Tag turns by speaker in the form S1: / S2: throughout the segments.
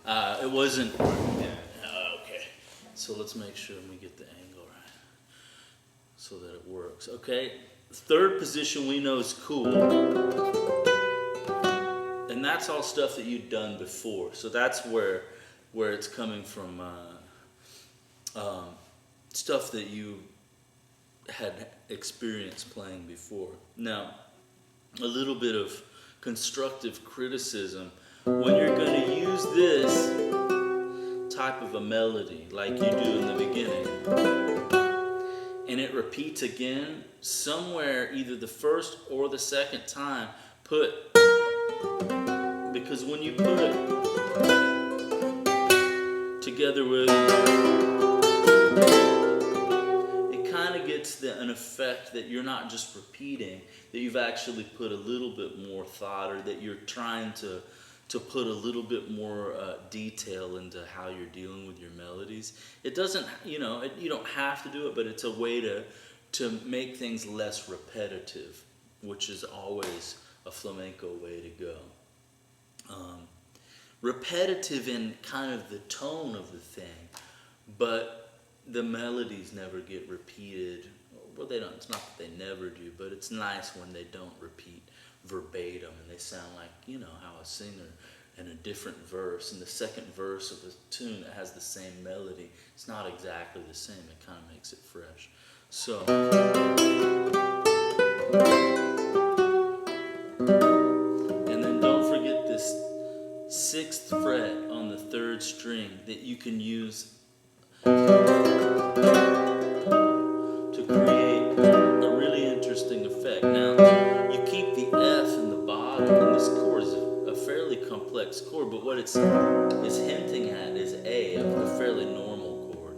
S1: It wasn't. Yeah. Okay. So let's make sure we get the angle right so that it works. Okay. Third position we know is cool. And that's all stuff that you've done before. So that's where it's coming from. Stuff that you had experience playing before. Now, a little bit of constructive criticism. When you're going to use this type of a melody, like you do in the beginning, and it repeats again, somewhere, either the first or the second time, because when you put it together with, gets an effect that you're not just repeating, that you've actually put a little bit more thought, or that you're trying to put a little bit more detail into how you're dealing with your melodies. It doesn't, you don't have to do it, but it's a way to make things less repetitive, which is always a flamenco way to go. Repetitive in kind of the tone of the thing, but the melodies never get repeated. Well, they don't. It's not that they never do, but it's nice when they don't repeat verbatim and they sound like, how a singer in a different verse, in the second verse of a tune that has the same melody, it's not exactly the same. It kind of makes it fresh. So, and then don't forget this 6th fret on the 3rd string that you can use to create a really interesting effect. Now, you keep the F in the bottom, and this chord is a fairly complex chord, but what it's hinting at is A, a fairly normal chord.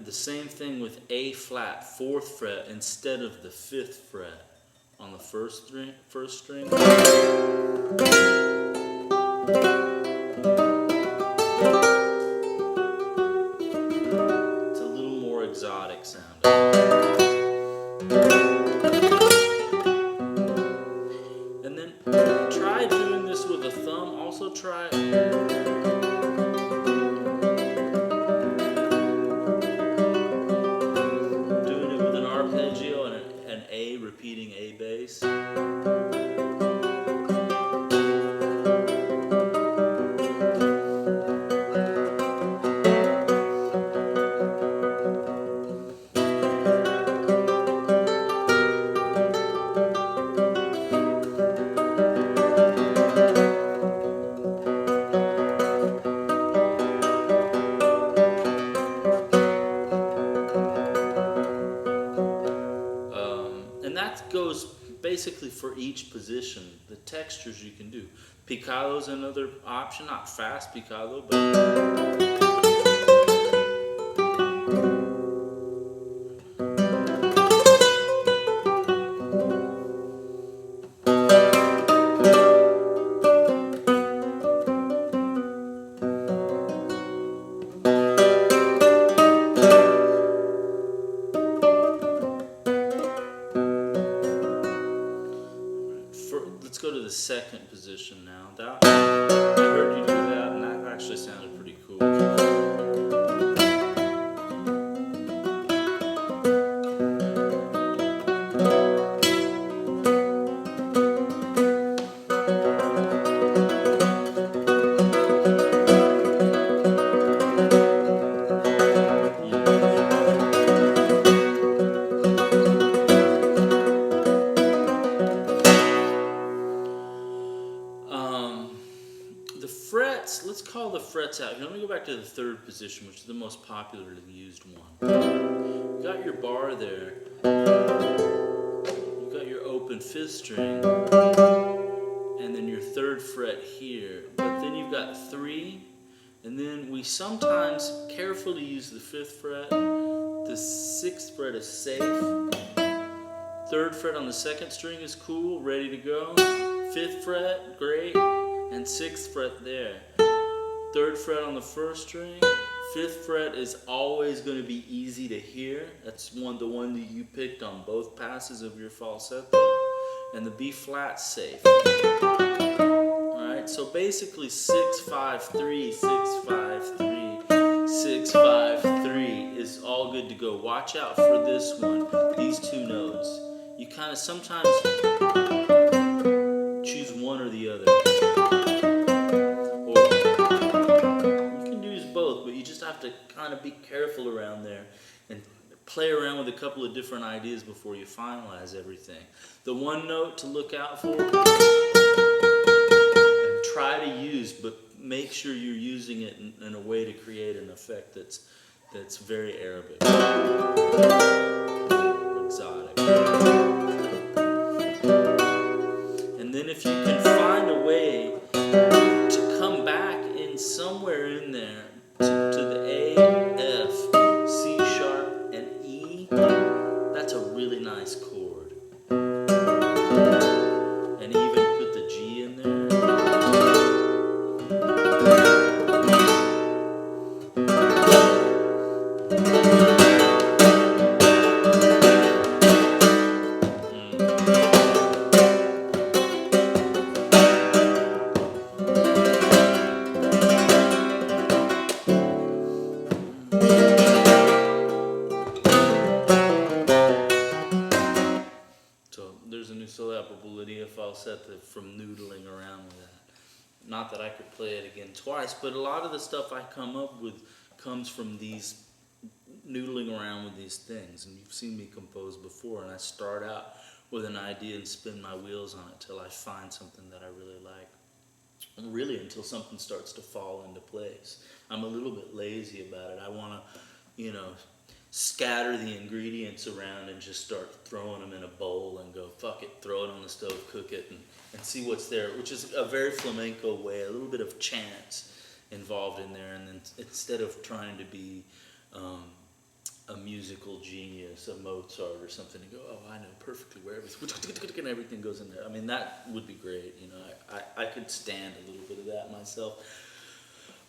S1: The same thing with A flat, 4th fret, instead of the 5th fret on the first string. It's a little more exotic sounding. And then try doing this with a thumb. Also try repeating A bass. And that goes basically for each position, the textures you can do. Picato's another option, not fast picato, but let's go to the second position now. I heard you do that, and that actually sounded pretty cool. Let's call the frets out. Let me go back to the 3rd position, which is the most popularly used one. You got your bar there. You got your open 5th string, and then your 3rd fret here. But then you've got 3, and then we sometimes carefully use the 5th fret. The 6th fret is safe. 3rd fret on the 2nd string is cool, ready to go. 5th fret, great, and 6th fret there. 3rd fret on the 1st string. 5th fret is always going to be easy to hear. That's the one that you picked on both passes of your falsetto. And the B flat's safe. Alright, so basically 6, 5, 3, 6, 5, 3, 6, 5, 3 is all good to go. Watch out for this one, these 2 notes. You kind of sometimes choose one or the other. But you just have to kind of be careful around there and play around with a couple of different ideas before you finalize everything. The one note to look out for and try to use, but make sure you're using it in a way to create an effect that's very Arabic, exotic. And then if you can find a way to come back in somewhere in there to the A, F, C sharp, and E, that's a really nice chord. And even put the G in there. Falsetto from noodling around with that. Not that I could play it again twice, but a lot of the stuff I come up with comes from these noodling around with these things. And you've seen me compose before, and I start out with an idea and spin my wheels on it till I find something that I really like. And really until something starts to fall into place. I'm a little bit lazy about it. I want to, scatter the ingredients around and just start throwing them in a bowl and go, fuck it, throw it on the stove, cook it, and see what's there, which is a very flamenco way, a little bit of chance involved in there. And then instead of trying to be a musical genius, a Mozart or something, to go, oh, I know perfectly where everything goes in there. I mean, that would be great. I could stand a little bit of that myself.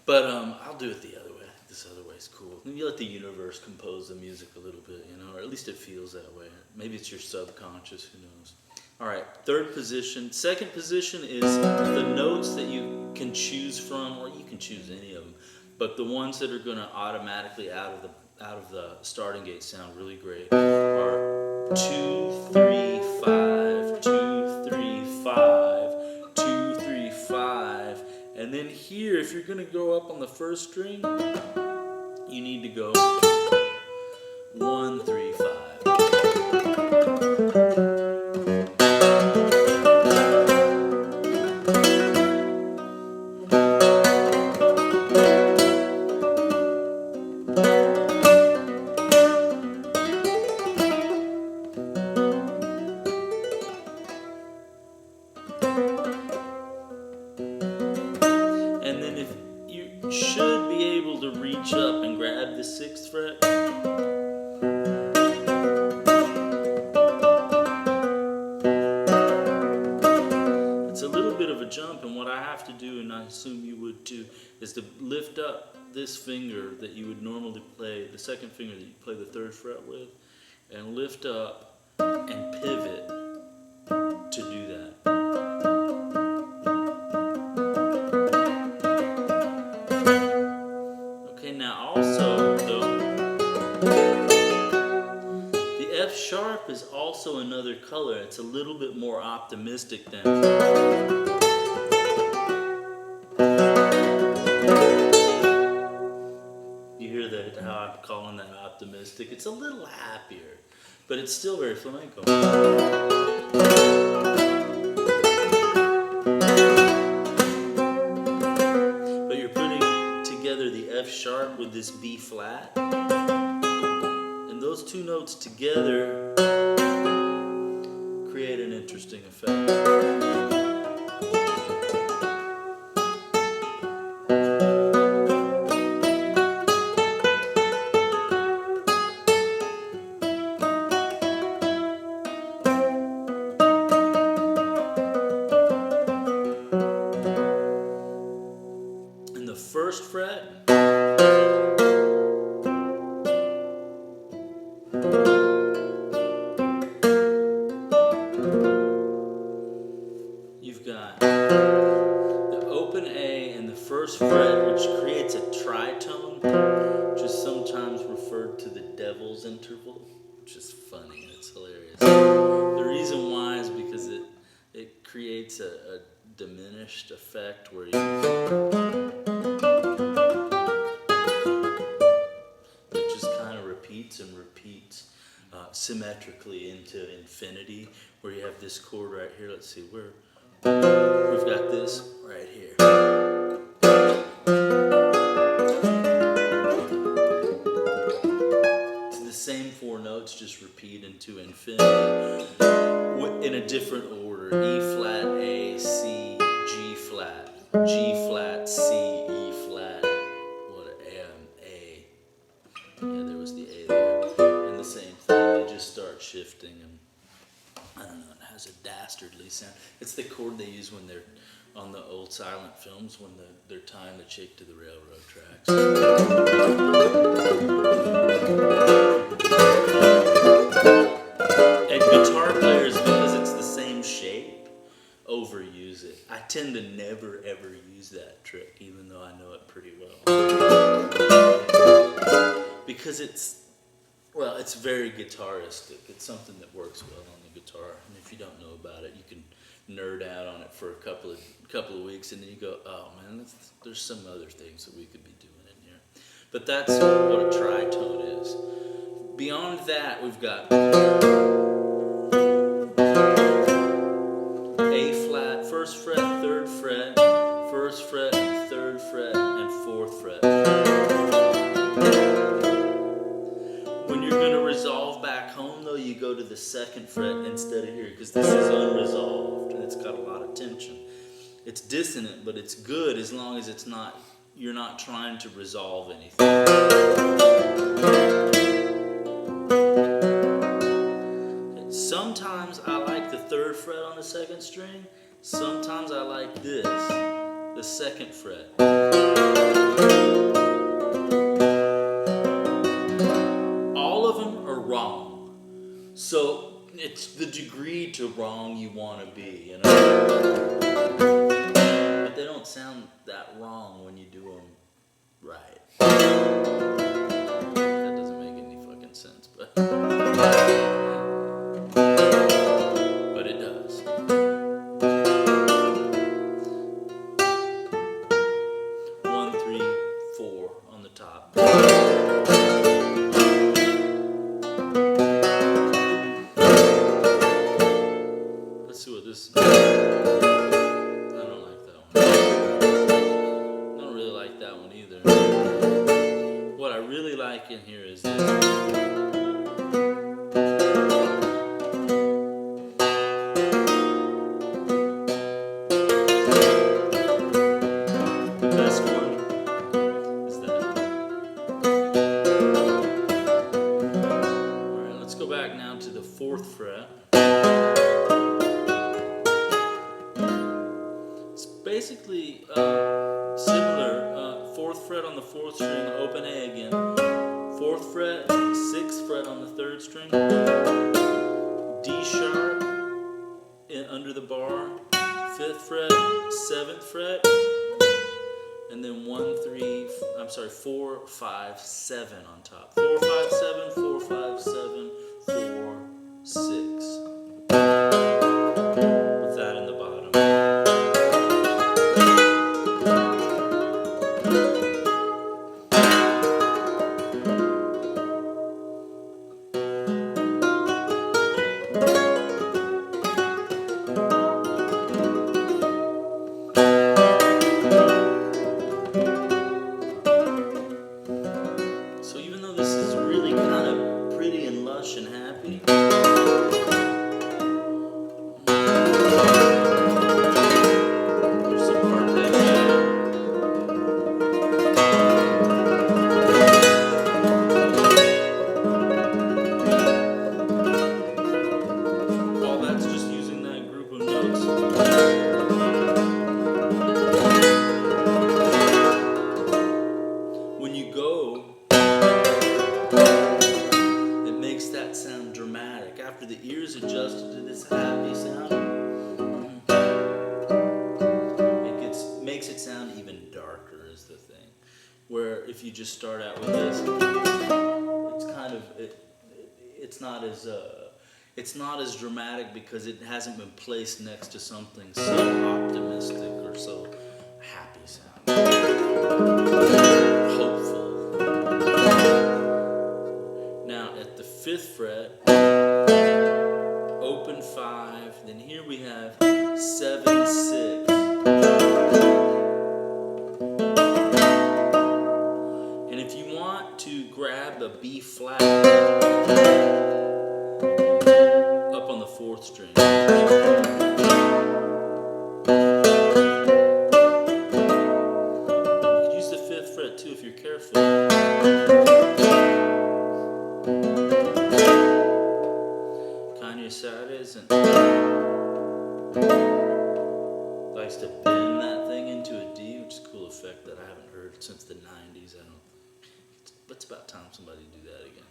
S1: But I'll do it the other way. This other way is cool. And you let the universe compose the music a little bit, or at least it feels that way. Maybe it's your subconscious, who knows. All right, 3rd position. 2nd position is the notes that you can choose from, or you can choose any of them, but the ones that are going to automatically out of the starting gate sound really great are 2, 3, 5, 2, 3, 5, 2, 3, 5. And then here, if you're going to go up on the 1st string, you need to go 1, 3, 5. And then if you should be able to reach up and grab the 6th fret. It's a little bit of a jump, and what I have to do, and I assume you would too, is to lift up this finger that you would normally play, the 2nd finger that you play the 3rd fret with, and lift up and pivot to do that. Sharp is also another color. It's a little bit more optimistic than. You hear that? How I'm calling that optimistic? It's a little happier, but it's still very flamenco. But you're putting together the F sharp with this B flat. Those 2 notes together create an interesting effect. And the first fret. You've got the open A and the first fret, which creates a tritone, which is sometimes referred to the devil's interval, which is funny. It's hilarious. The reason why is because it creates a diminished effect where it just kind of repeats and repeats symmetrically into infinity, where you have this chord right here. Let's see, we've got this right here. It's the same four notes, just repeat into infinity in a different order. E flat, A, C, G flat, G flat, C, E flat. What a A. Yeah, there was the A there. And the same thing, you just start shifting and I don't know, it has a dastardly sound. It's the chord they use when they're on the old silent films when they're tying the chick to the railroad tracks. And guitar players, because it's the same shape, overuse it. I tend to never ever use that trick, even though I know it pretty well. Because it's very guitaristic. It's something that works well on the guitar. And if you don't know about it, you can nerd out on it for a couple of weeks, and then you go, oh man, there's some other things that we could be doing in here. But that's what a tritone is. Beyond that, we've got A flat, first fret, third fret, first fret, third fret, and fourth fret. When you're going to resolve back home, though, you go to the second fret instead of here, because this is unresolved and it's got a lot of tension. It's dissonant, but it's good as long as you're not trying to resolve anything. Sometimes I like the third fret on the second string. Sometimes I like this, the second fret. All of them are wrong. So it's the degree to wrong you want to be, you know? But they don't sound that wrong when you do them right. That doesn't make any fucking sense, but it does. 1, 3, 4 on the top. Let's see what this. I don't like that one. I don't really like that one either. What I really like in here is this. The best one is that. Alright, let's go back now to the fourth fret. Basically similar. Fourth fret on the fourth string, open A again. Fourth fret, sixth fret on the third string. D sharp under the bar. Fifth fret, seventh fret, and then 4, 5, 7 on top. 4, 5, 7, 4, 5, 7, 4, 6. With that in the bottom. So even though this is really kind of pretty and lush and happy, Where if you just start out with this, it's kind of it's not as dramatic because it hasn't been placed next to something so optimistic or so happy sounding, hopeful. Now at the 5th fret, open 5, then here we have 7, 6. And if you want to grab a B flat up on the 4th string, you could use the 5th fret too if you're careful. And likes to bend that thing into a D, which is a cool effect that I haven't heard since the 90s. But it's about time somebody do that again.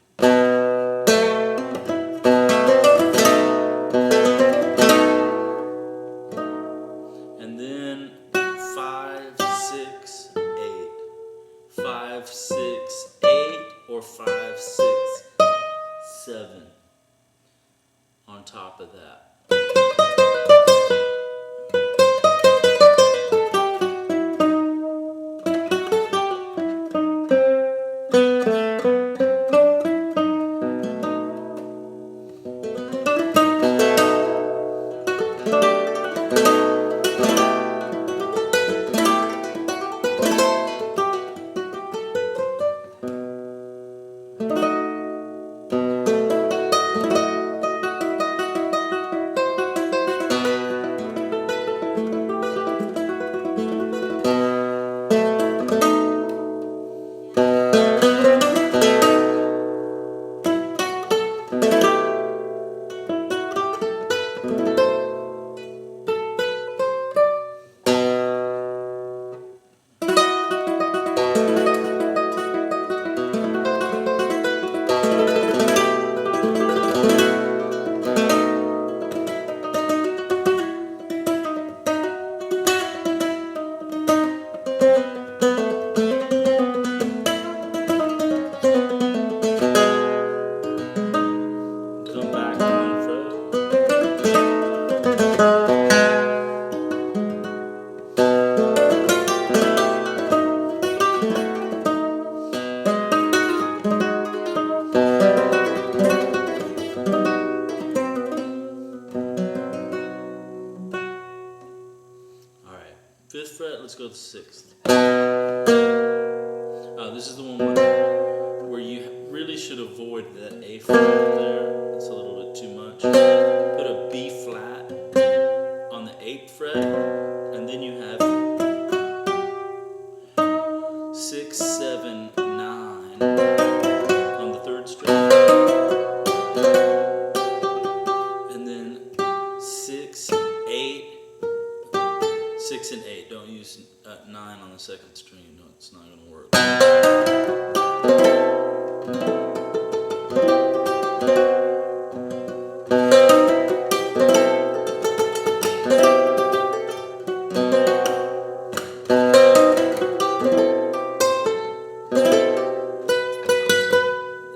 S1: And then 5, 6, 8. 5, 6, 8, or 5, 6, 7. On top of that. Let's go to the 6th. This is the one where you really should avoid that A flat there. It's a little bit too much. Put a B flat on the 8th fret, and then you have 6, 7, 9 on the 3rd string, and then 6, 8. 6 and 8. Don't use 9 on the 2nd string. No, it's not going to work.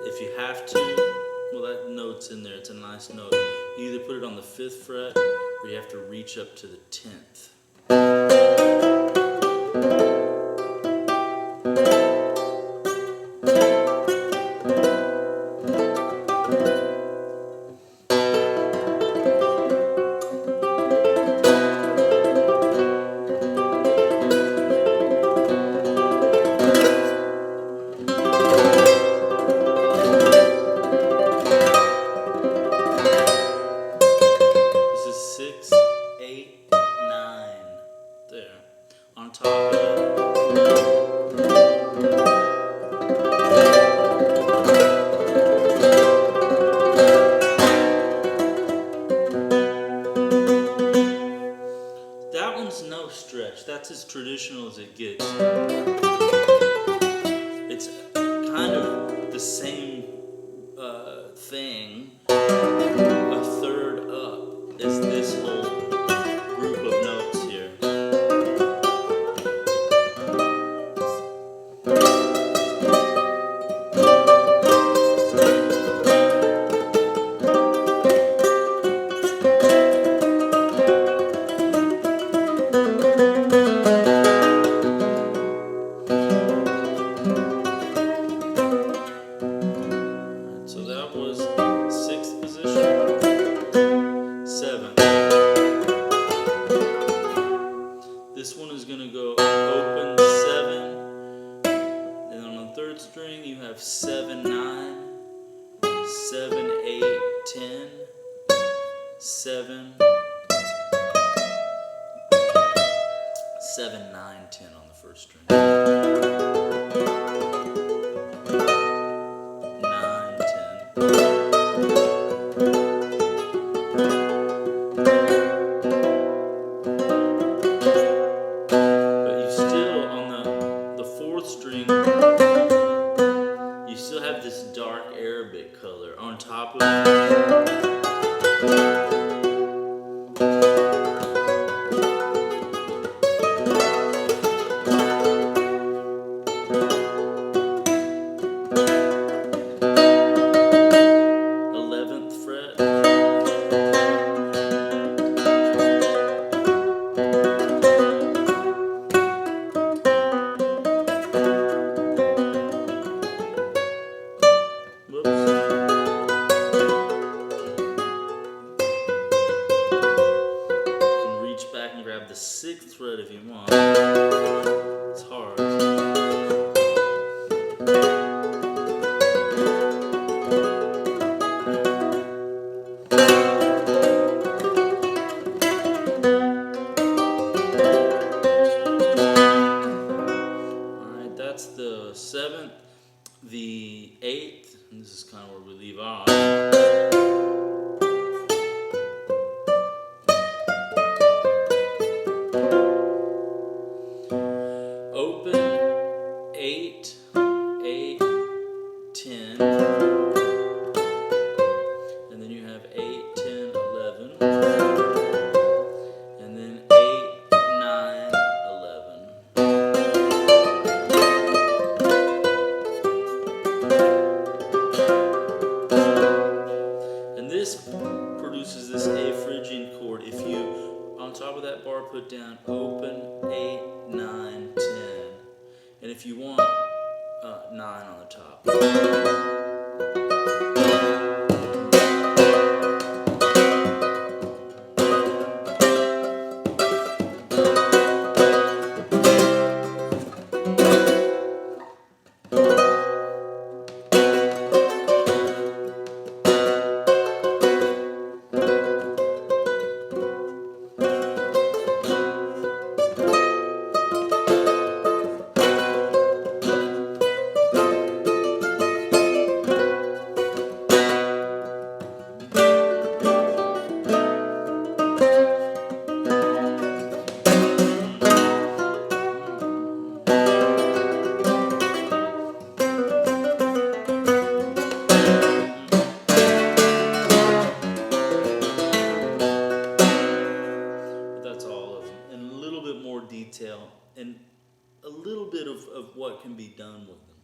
S1: If you have to, well, that note's in there. It's a nice note. You either put it on the 5th fret or you have to reach up to the 10th. That's as traditional as it gets. It's kind of the same thing, a third up, as this whole group of notes here. open 7. And on the third string you have 7, 9, 7, 8, 10, 7, 7, 9, 10 on the first string. 9, 10. But you still, on the fourth string, you still have this dark Arabic color on top of it. 11th fret. Whoops. You can reach back and grab the 6th fret if you want. It's hard. Alright, that's the 7th, the 8th, and this is kind of where we leave off. Open 8, 8, 10, and then you have 8, 10, 11, and then 8, 9, 11. And this produces this A Phrygian chord. If you, on top of that bar, put down open 8, 9, 10, and if you want 9 on the top. Detail and a little bit of what can be done with them.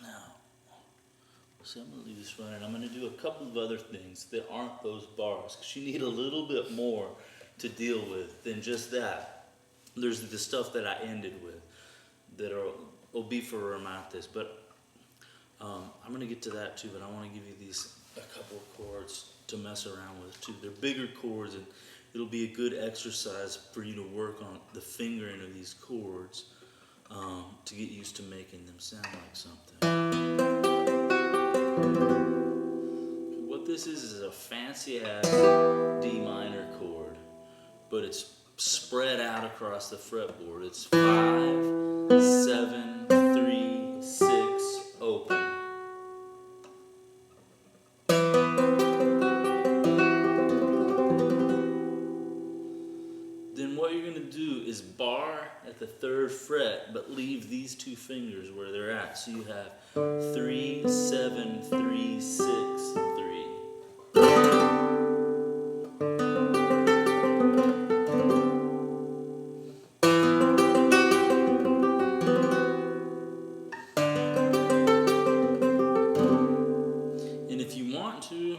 S1: Now, so I'm going to leave this running. I'm going to do a couple of other things that aren't those bars, because you need a little bit more to deal with than just that. There's the stuff that I ended with that will be for remates, but I'm going to get to that too, but I want to give you a couple of chords to mess around with too. They're bigger chords, and it'll be a good exercise for you to work on the fingering of these chords to get used to making them sound like something. What this is a fancy ass D minor chord, but it's spread out across the fretboard. It's 5, 7, 3, 6, open. Then what you're going to do is bar at the 3rd fret, but leave these 2 fingers where they're at. So you have 3, 7, 3, 6, 3. And if you want to,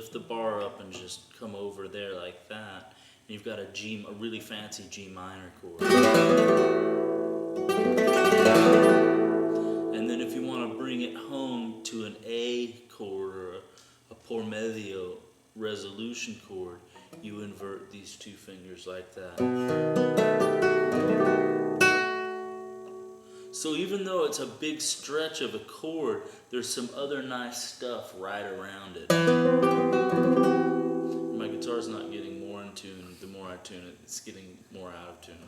S1: lift the bar up and just come over there like that. And you've got a really fancy G minor chord. And then if you want to bring it home to an A chord or a por medio resolution chord, you invert these two fingers like that. So even though it's a big stretch of a chord, there's some other nice stuff right around it. My guitar's not getting more in tune. The more I tune it, it's getting more out of tune.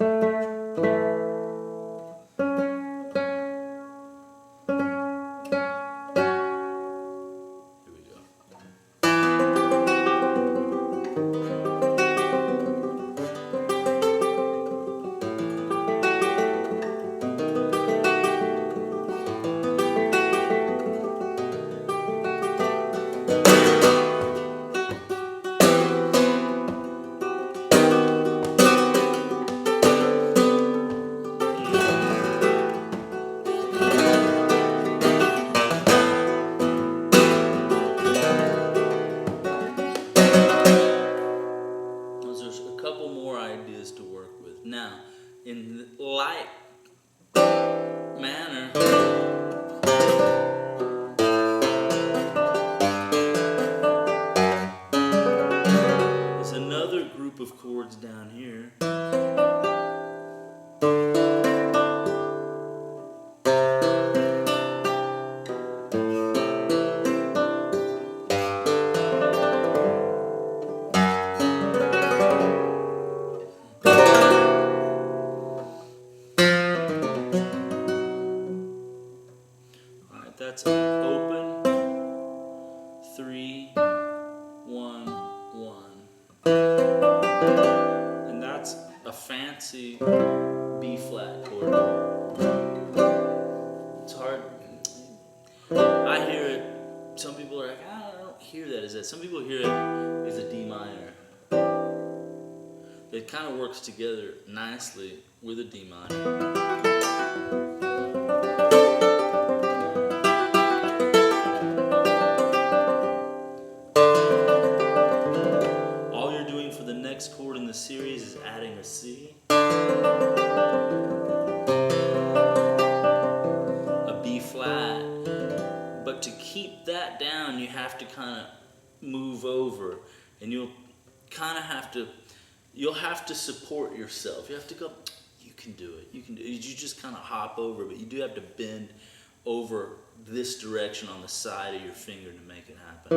S1: Now, in like manner, there's another group of chords down here. That's open, 3, 1, 1. And that's a fancy B flat chord. It's hard. I hear it. Some people are like, I don't hear that as that. Some people hear it as a D minor. It kind of works together nicely with a D minor. Chord in the series is adding a C, a B flat, but to keep that down you have to kind of move over, and you'll have to support yourself. You have to go, you can do it, you just kind of hop over, but you do have to bend over this direction on the side of your finger to make it happen.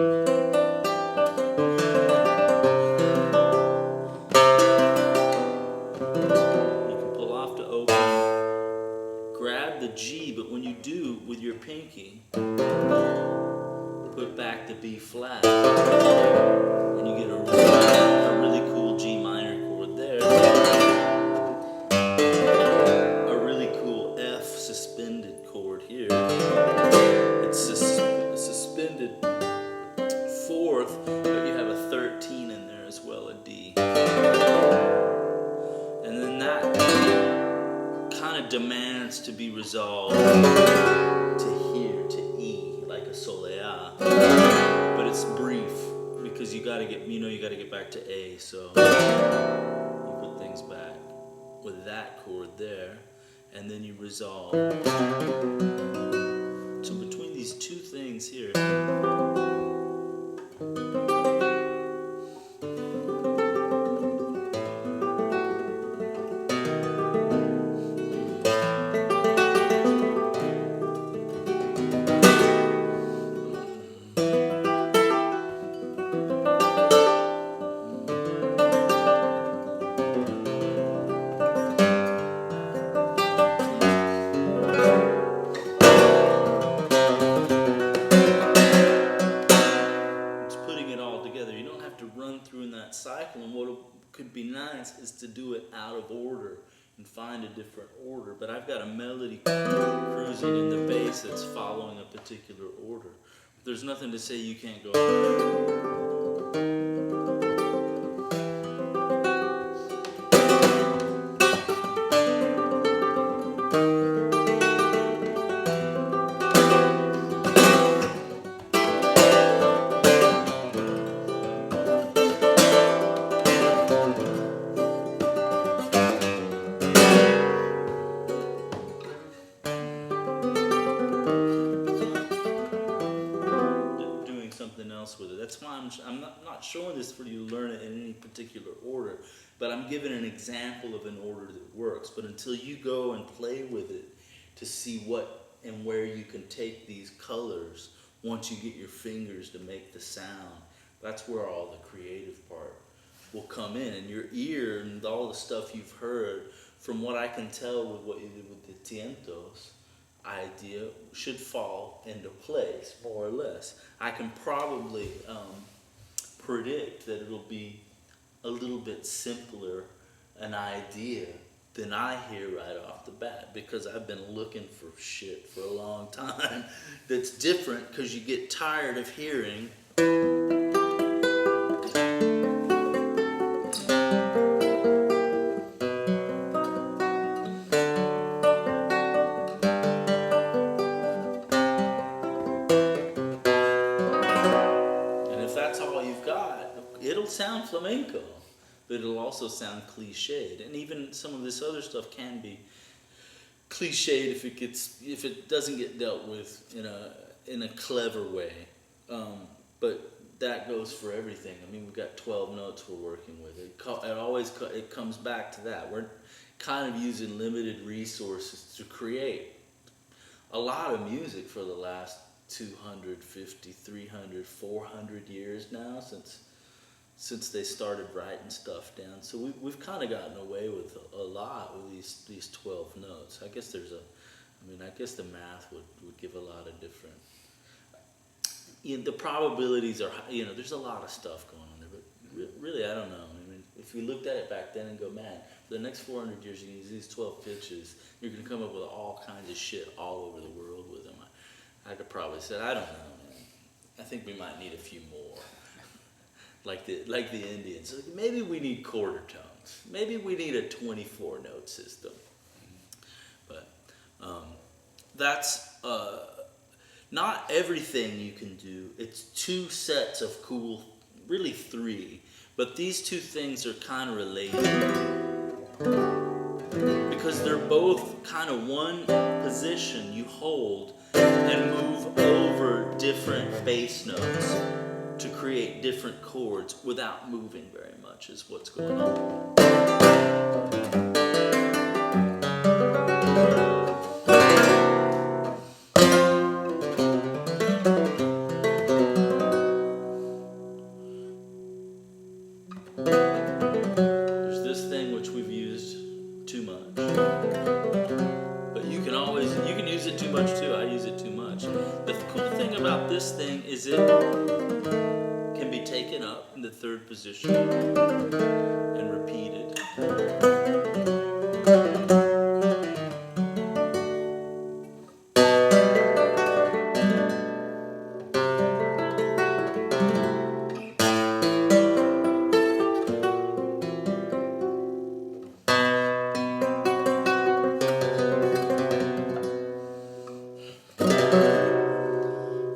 S1: Grab the G, but when you do, with your pinky, put back the B flat, and you get a really cool G minor chord there. A really cool F suspended chord here. It's a suspended fourth, but you have a 13 in there as well, a D. And then that kind of demands to be resolved to here, to E, like a soleá, but it's brief because you got to get back to A, so you put things back with that chord there, and then you resolve. So between these two things here, cycle, and what could be nice is to do it out of order and find a different order, but I've got a melody cruising in the bass that's following a particular order. There's nothing to say you can't go. not showing this for you to learn it in any particular order, but I'm giving an example of an order that works. But until you go and play with it to see what and where you can take these colors, once you get your fingers to make the sound, that's where all the creative part will come in. And your ear and all the stuff you've heard, from what I can tell with what you did with the tientos idea, should fall into place, more or less. I can probably predict that it'll be a little bit simpler an idea than I hear right off the bat, because I've been looking for shit for a long time that's different, because you get tired of hearing sound flamenco, but it'll also sound cliched. And even some of this other stuff can be cliched if it doesn't get dealt with in a clever way. But that goes for everything. I mean, we've got 12 notes we're working with. It comes back to that. We're kind of using limited resources to create a lot of music for the last 250, 300, 400 years now, since they started writing stuff down. So we've kind of gotten away with a lot with these 12 notes. I guess I guess the math would give a lot of different, the probabilities are, there's a lot of stuff going on there, but really, I don't know. I mean, if we looked at it back then and go, man, for the next 400 years, you can use these 12 pitches, you're going to come up with all kinds of shit all over the world with them. I could probably say, I don't know, man. I think we might need a few more. Like the Indians. Maybe we need quarter tones. Maybe we need a 24-note system. But that's not everything you can do. It's two sets of cool, really three. But these two things are kind of related, because they're both kind of one position you hold and move over different bass notes to create different chords without moving very much, is what's going on. There's this thing which we've used too much. But you can use it too much too. I use it too much. The cool thing about this thing is it can be taken up in the third position and repeated.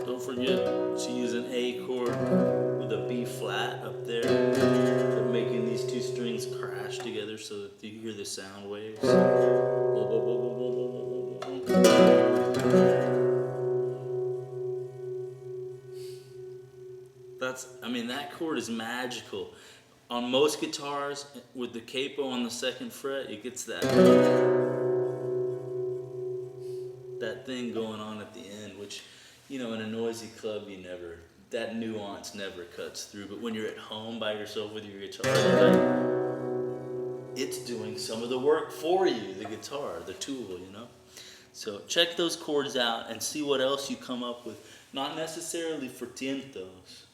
S1: Don't forget to use an A chord with a B flat up there. They're making these two strings crash together so that you hear the sound waves. That chord is magical. On most guitars, with the capo on the second fret, it gets that thing going on at the end, which, in a noisy club, that nuance never cuts through. But when you're at home by yourself with your guitar, it's doing some of the work for you, the guitar, the tool, So check those chords out and see what else you come up with. Not necessarily for tientos,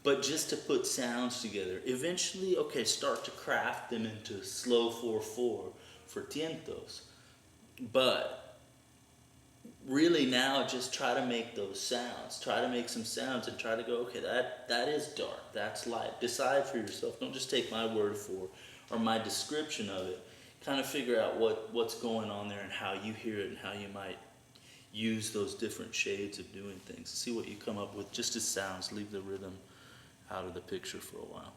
S1: but just to put sounds together. Eventually, start to craft them into slow 4/4 for tientos. But really now, just try to make those sounds. Try to make some sounds and try to go, that is dark, that's light. Decide for yourself. Don't just take my word for it or my description of it. Kind of figure out what's going on there and how you hear it and how you might use those different shades of doing things. See what you come up with just as sounds. Leave the rhythm out of the picture for a while.